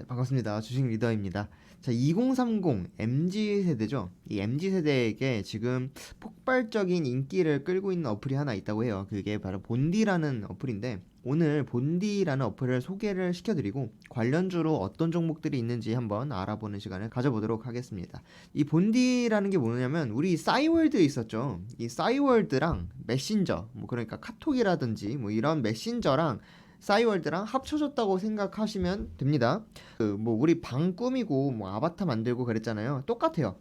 네, 반갑습니다. 주식 리더입니다. 자, 2030 MZ세대죠. 이 MZ세대에게 지금 폭발적인 인기를 끌고 있는 어플이 하나 있다고 해요. 그게 바로 본디라는 어플인데 오늘 본디라는 어플을 소개를 시켜드리고 관련주로 어떤 종목들이 있는지 한번 알아보는 시간을 가져보도록 하겠습니다. 이 본디라는 게 뭐냐면 우리 싸이월드 있었죠. 이 싸이월드랑 메신저, 뭐 그러니까 카톡이라든지 뭐 이런 메신저랑 싸이월드랑 합쳐졌다고 생각하시면 됩니다. 뭐 우리 방 꾸미고 뭐 아바타 만들고 그랬잖아요. 똑같아요.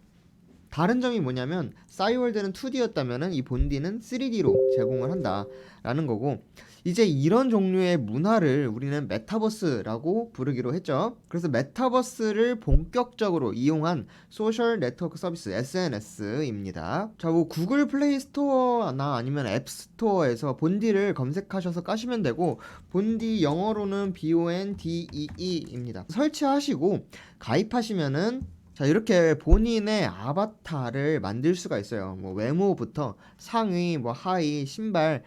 다른 점이 뭐냐면 싸이월드는 2D였다면은 이 본디는 3D로 제공을 한다라는 거고, 이제 이런 종류의 문화를 우리는 메타버스라고 부르기로 했죠. 그래서 메타버스를 본격적으로 이용한 소셜 네트워크 서비스 SNS입니다. 자, 뭐 구글 플레이 스토어나 아니면 앱 스토어에서 본디를 검색하셔서 까시면 되고, 본디 영어로는 BONDEE입니다. 설치하시고 가입하시면은 자, 이렇게 본인의 아바타를 만들 수가 있어요. 뭐 외모부터 상의, 뭐 하의, 신발,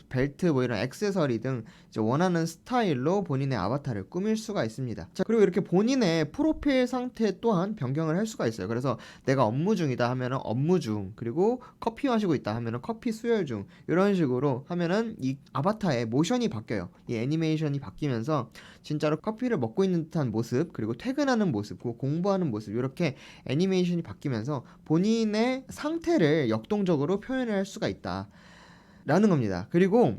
벨트, 뭐 이런 액세서리 등 이제 원하는 스타일로 본인의 아바타를 꾸밀 수가 있습니다. 자, 그리고 이렇게 본인의 프로필 상태 또한 변경을 할 수가 있어요. 그래서 내가 업무 중이다 하면은 업무 중, 그리고 커피 마시고 있다 하면은 커피 수혈 중, 이런 식으로 하면은 이 아바타의 모션이 바뀌어요. 이 애니메이션이 바뀌면서 진짜로 커피를 먹고 있는 듯한 모습, 그리고 퇴근하는 모습, 그리고 공부하는 모습, 이렇게 애니메이션이 바뀌면서 본인의 상태를 역동적으로 표현을 할 수가 있다 라는 겁니다. 그리고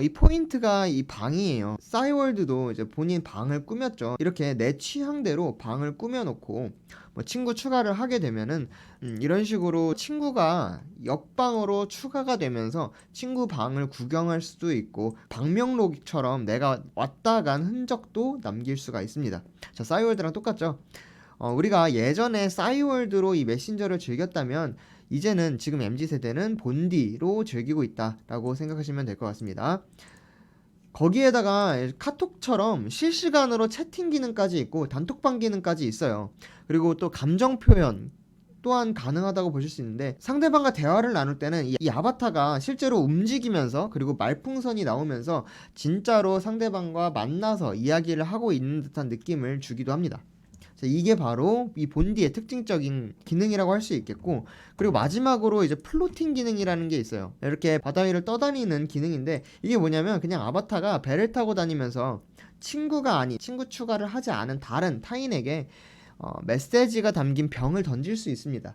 이 포인트가 이 방이에요. 싸이월드도 이제 본인 방을 꾸몄죠. 이렇게 내 취향대로 방을 꾸며놓고 뭐 친구 추가를 하게 되면은 이런 식으로 친구가 옆방으로 추가가 되면서 친구 방을 구경할 수도 있고, 방명록처럼 내가 왔다 간 흔적도 남길 수가 있습니다. 자, 싸이월드랑 똑같죠. 우리가 예전에 싸이월드로 이 메신저를 즐겼다면 이제는 지금 MZ세대는 본디로 즐기고 있다라고 생각하시면 될 것 같습니다. 거기에다가 카톡처럼 실시간으로 채팅 기능까지 있고 단톡방 기능까지 있어요. 그리고 또 감정 표현 또한 가능하다고 보실 수 있는데, 상대방과 대화를 나눌 때는 이 아바타가 실제로 움직이면서, 그리고 말풍선이 나오면서 진짜로 상대방과 만나서 이야기를 하고 있는 듯한 느낌을 주기도 합니다. 자, 이게 바로 이 본디의 특징적인 기능이라고 할 수 있겠고, 그리고 마지막으로 이제 플로팅 기능이라는 게 있어요. 이렇게 바다 위를 떠다니는 기능인데, 이게 뭐냐면 그냥 아바타가 배를 타고 다니면서 친구가 아닌, 친구 추가를 하지 않은 다른 타인에게 메시지가 담긴 병을 던질 수 있습니다.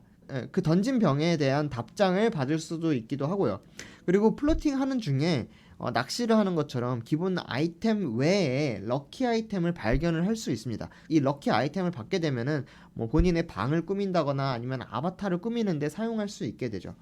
그 던진 병에 대한 답장을 받을 수도 있기도 하고요. 그리고 플로팅 하는 중에 낚시를 하는 것처럼 기본 아이템 외에 럭키 아이템을 발견을 할 수 있습니다. 이 럭키 아이템을 받게 되면은 뭐 본인의 방을 꾸민다거나 아니면 아바타를 꾸미는데 사용할 수 있게 되죠.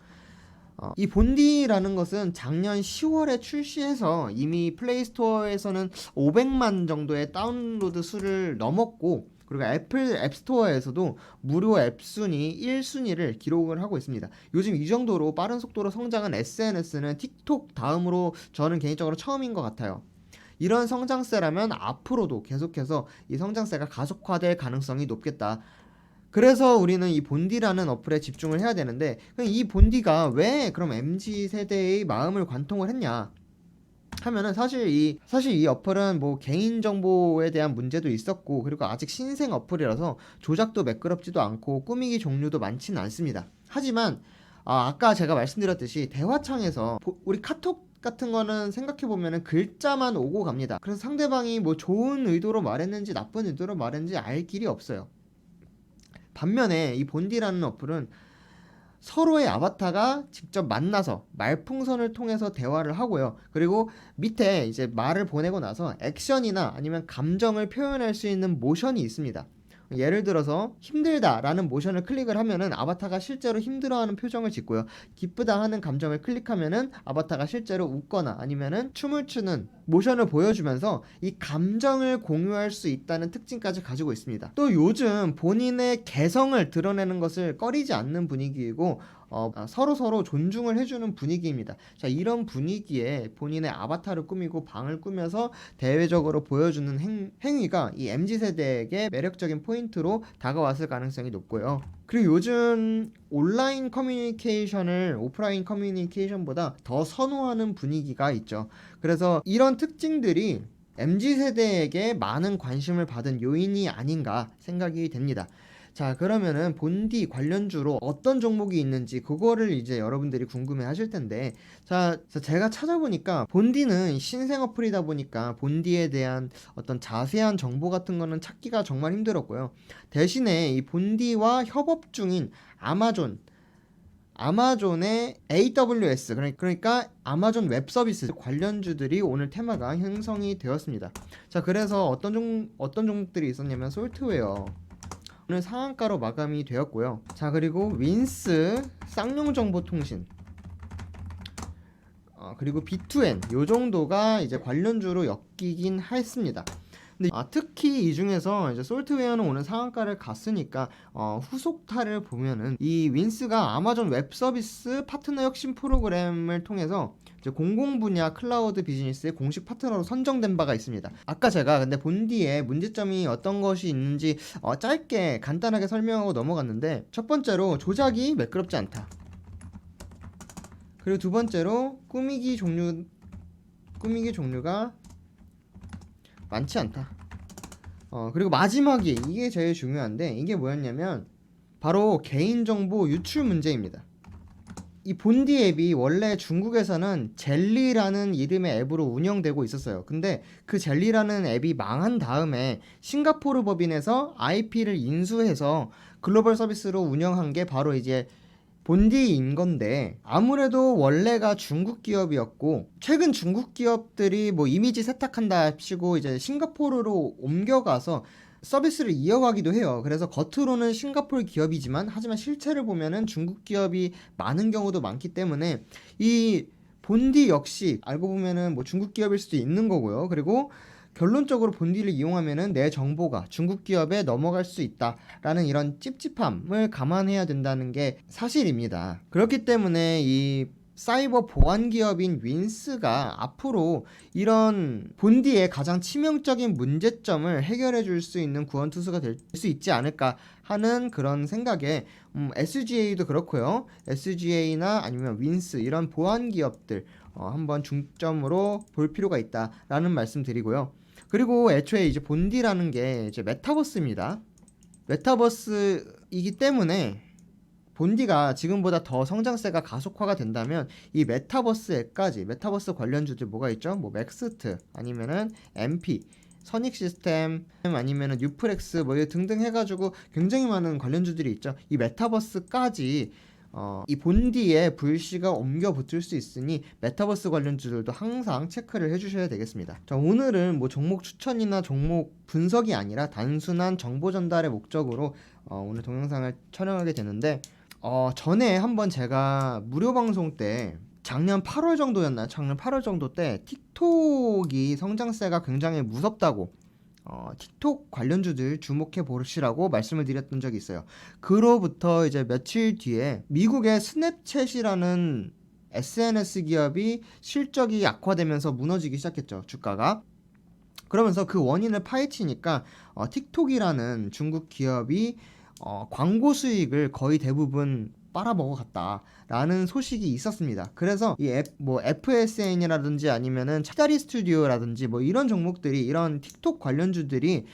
이 본디라는 것은 작년 10월에 출시해서 이미 플레이스토어에서는 500만 정도의 다운로드 수를 넘었고, 그리고 애플 앱스토어에서도 무료 앱 순위 1순위를 기록을 하고 있습니다. 요즘 이 정도로 빠른 속도로 성장한 SNS는 틱톡 다음으로 저는 개인적으로 처음인 것 같아요. 이런 성장세라면 앞으로도 계속해서 이 성장세가 가속화될 가능성이 높겠다. 그래서 우리는 이 본디라는 어플에 집중을 해야 되는데, 그럼 이 본디가 왜 그럼 MZ 세대의 마음을 관통을 했냐 하면은, 사실 이 어플은 뭐 개인 정보에 대한 문제도 있었고, 그리고 아직 신생 어플이라서 조작도 매끄럽지도 않고 꾸미기 종류도 많지는 않습니다. 하지만 아까 제가 말씀드렸듯이 대화창에서 우리 카톡 같은 거는 생각해 보면은 글자만 오고 갑니다. 그래서 상대방이 뭐 좋은 의도로 말했는지 나쁜 의도로 말했는지 알 길이 없어요. 반면에 이 본디라는 어플은 서로의 아바타가 직접 만나서 말풍선을 통해서 대화를 하고요. 그리고 밑에 이제 말을 보내고 나서 액션이나 아니면 감정을 표현할 수 있는 모션이 있습니다. 예를 들어서 힘들다라는 모션을 클릭을 하면은 아바타가 실제로 힘들어하는 표정을 짓고요. 기쁘다 하는 감정을 클릭하면은 아바타가 실제로 웃거나 아니면은 춤을 추는 모션을 보여주면서 이 감정을 공유할 수 있다는 특징까지 가지고 있습니다. 또 요즘 본인의 개성을 드러내는 것을 꺼리지 않는 분위기이고 서로 존중을 해주는 분위기입니다. 자, 이런 분위기에 본인의 아바타를 꾸미고 방을 꾸며서 대외적으로 보여주는 행위가 이 MZ세대에게 매력적인 포인트로 다가왔을 가능성이 높고요. 그리고 요즘 온라인 커뮤니케이션을 오프라인 커뮤니케이션보다 더 선호하는 분위기가 있죠. 그래서 이런 특징들이 MZ세대에게 많은 관심을 받은 요인이 아닌가 생각이 됩니다. 자, 그러면은 본디 관련주로 어떤 종목이 있는지 그거를 이제 여러분들이 궁금해 하실 텐데, 자, 제가 찾아보니까 본디는 신생 어플이다 보니까 본디에 대한 어떤 자세한 정보 같은 거는 찾기가 정말 힘들었고요. 대신에 이 본디와 협업 중인 아마존의 AWS, 그러니까 아마존 웹 서비스 관련주들이 오늘 테마가 형성이 되었습니다. 자, 그래서 어떤 종목들이 있었냐면 솔트웨어 오늘 상한가로 마감이 되었고요. 자, 그리고 윈스, 쌍용정보통신, 그리고 B2N 요 정도가 이제 관련주로 엮이긴 했습니다. 근데 특히 이 중에서 이제 솔트웨어는 오늘 상한가를 갔으니까 후속타를 보면은 이 윈스가 아마존 웹 서비스 파트너 혁신 프로그램을 통해서 이제 공공 분야 클라우드 비즈니스의 공식 파트너로 선정된 바가 있습니다. 아까 제가 근데 본디에 문제점이 어떤 것이 있는지 짧게 간단하게 설명하고 넘어갔는데, 첫 번째로 조작이 매끄럽지 않다. 그리고 두 번째로 꾸미기 종류가 많지 않다. 그리고 마지막이 이게 제일 중요한데, 이게 뭐였냐면 바로 개인정보 유출 문제입니다. 이 본디 앱이 원래 중국에서는 젤리라는 이름의 앱으로 운영되고 있었어요. 근데 그 젤리라는 앱이 망한 다음에 싱가포르 법인에서 IP를 인수해서 글로벌 서비스로 운영한 게 바로 이제 본디인 건데, 아무래도 원래가 중국 기업이었고 최근 중국 기업들이 뭐 이미지 세탁한다 합시고 이제 싱가포르로 옮겨가서 서비스를 이어가기도 해요. 그래서 겉으로는 싱가포르 기업이지만 하지만 실체를 보면은 중국 기업이 많은 경우도 많기 때문에 이 본디 역시 알고 보면은 뭐 중국 기업일 수도 있는 거고요. 그리고 결론적으로 본디를 이용하면은 내 정보가 중국 기업에 넘어갈 수 있다라는 이런 찝찝함을 감안해야 된다는 게 사실입니다. 그렇기 때문에 이 사이버 보안 기업인 윈스가 앞으로 이런 본디의 가장 치명적인 문제점을 해결해 줄 수 있는 구원투수가 될 수 있지 않을까 하는 그런 생각에 SGA도 그렇고요. SGA나 아니면 윈스 이런 보안 기업들 한번 중점으로 볼 필요가 있다라는 말씀 드리고요. 그리고 애초에 이제 본디라는 게 이제 메타버스입니다. 메타버스이기 때문에 본디가 지금보다 더 성장세가 가속화가 된다면 이 메타버스에까지 메타버스 관련주들 뭐가 있죠? 뭐 맥스트 아니면은 MP 선익 시스템 아니면은 뉴프렉스 뭐 등등 해가지고 굉장히 많은 관련주들이 있죠. 이 메타버스까지 이 본디에 불씨가 옮겨 붙을 수 있으니 메타버스 관련주들도 항상 체크를 해주셔야 되겠습니다. 자, 오늘은 뭐 종목 추천이나 종목 분석이 아니라 단순한 정보 전달의 목적으로 오늘 동영상을 촬영하게 되는데, 전에 한번 제가 무료 방송 때 작년 8월 정도였나요? 작년 8월 정도 때 틱톡이 성장세가 굉장히 무섭다고 틱톡 관련주들 주목해 보시라고 말씀을 드렸던 적이 있어요. 그로부터 이제 며칠 뒤에 미국의 스냅챗이라는 SNS 기업이 실적이 악화되면서 무너지기 시작했죠, 주가가. 그러면서 그 원인을 파헤치니까 틱톡이라는 중국 기업이 광고 수익을 거의 대부분 빨아먹어갔다라는 소식이 있었습니다. 그래서 이 뭐 FSN이라든지 아니면은 차다리 스튜디오라든지 뭐 이런 종목들이, 이런 틱톡 관련주들이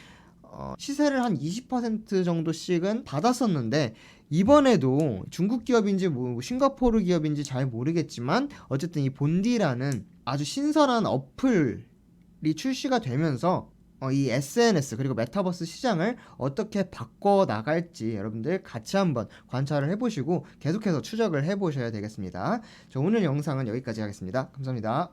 시세를 한 20% 정도씩은 받았었는데, 이번에도 중국 기업인지 뭐 싱가포르 기업인지 잘 모르겠지만 어쨌든 이 본디라는 아주 신선한 어플이 출시가 되면서 이 SNS 그리고 메타버스 시장을 어떻게 바꿔 나갈지 여러분들 같이 한번 관찰을 해보시고 계속해서 추적을 해보셔야 되겠습니다. 자, 오늘 영상은 여기까지 하겠습니다. 감사합니다.